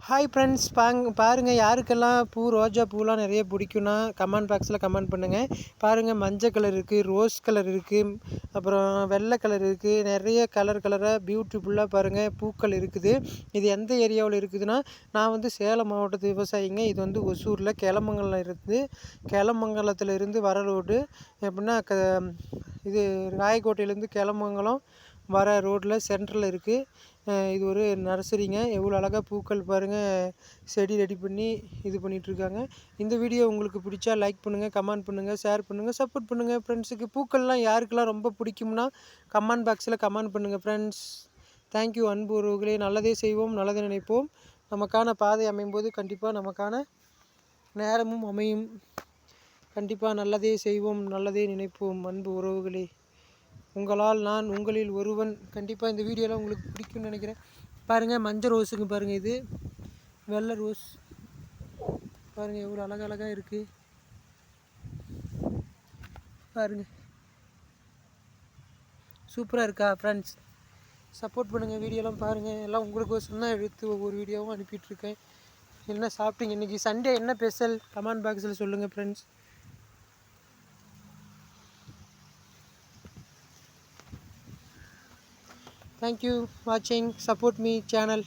Hi friends பாருங்கள் யாருக்கெல்லாம் ரோஜா பூலாம் நிறைய பிடிக்குன்னா கமெண்ட் பாக்ஸில் கமெண்ட் பண்ணுங்கள். பாருங்கள் மஞ்சள் கலர் இருக்குது, ரோஸ் கலர் இருக்குது, அப்புறம் வெள்ளை கலர் இருக்குது. நிறைய கலராக பியூட்டிஃபுல்லாக பாருங்கள் பூக்கள் இருக்குது. இது எந்த ஏரியாவில் இருக்குதுன்னா, நான் வந்து சேலம் மாவட்டத்து விவசாயிங்க. இது வந்து ஒசூரில் கிளமங்கலத்தில் இருந்து வர ரோடு எப்படின்னா இது ராயக்கோட்டையிலேருந்து கிளமங்கலம் வர ரோட்டில் சென்டரில் இருக்குது. இது ஒரு நர்சரிங்க. எவ்வளோ அழகாக பூக்கள் பாருங்கள், செடி ரெடி பண்ணி இது பண்ணிகிட்ருக்காங்க. இந்த வீடியோ உங்களுக்கு பிடிச்சா லைக் பண்ணுங்கள், கமெண்ட் பண்ணுங்கள், ஷேர் பண்ணுங்கள், சப்போர்ட் பண்ணுங்கள் ஃப்ரெண்ட்ஸுக்கு. பூக்கள்லாம் யாருக்கெல்லாம் ரொம்ப பிடிக்கும்னா கமெண்ட் பாக்ஸில் கமெண்ட் பண்ணுங்கள் ஃப்ரெண்ட்ஸ். தேங்க்யூ அன்பு உறவுகளே. நல்லதே செய்வோம், நல்லதை நினைப்போம். நமக்கான பாதை அமையும் போது கண்டிப்பாக நமக்கான நேரமும் அமையும். கண்டிப்பாக நல்லதே செய்வோம், நல்லதே நினைப்போம் அன்பு உறவுகளே. உங்களால் நான் உங்களில் ஒருவன். கண்டிப்பாக இந்த வீடியோலாம் உங்களுக்கு பிடிக்கும்னு நினைக்கிறேன். பாருங்கள் மஞ்சள் ரோஸுங்க பாருங்கள், இது வெள்ளை ரோஸ் பாருங்கள் எவ்வளோ அழகழகாக இருக்குது பாருங்கள். சூப்பராக இருக்கா ஃப்ரெண்ட்ஸ்? சப்போர்ட் பண்ணுங்கள், வீடியோலாம் பாருங்கள். எல்லாம் உங்களுக்கு சொன்னால் எடுத்து ஒவ்வொரு வீடியோவும் அனுப்பிட்டுருக்கேன். என்ன சாப்பிட்டீங்க இன்றைக்கி சண்டே, என்ன ஸ்பெஷல் கமெண்ட் பாக்ஸில் சொல்லுங்கள் friends. Thank you watching, support me channel.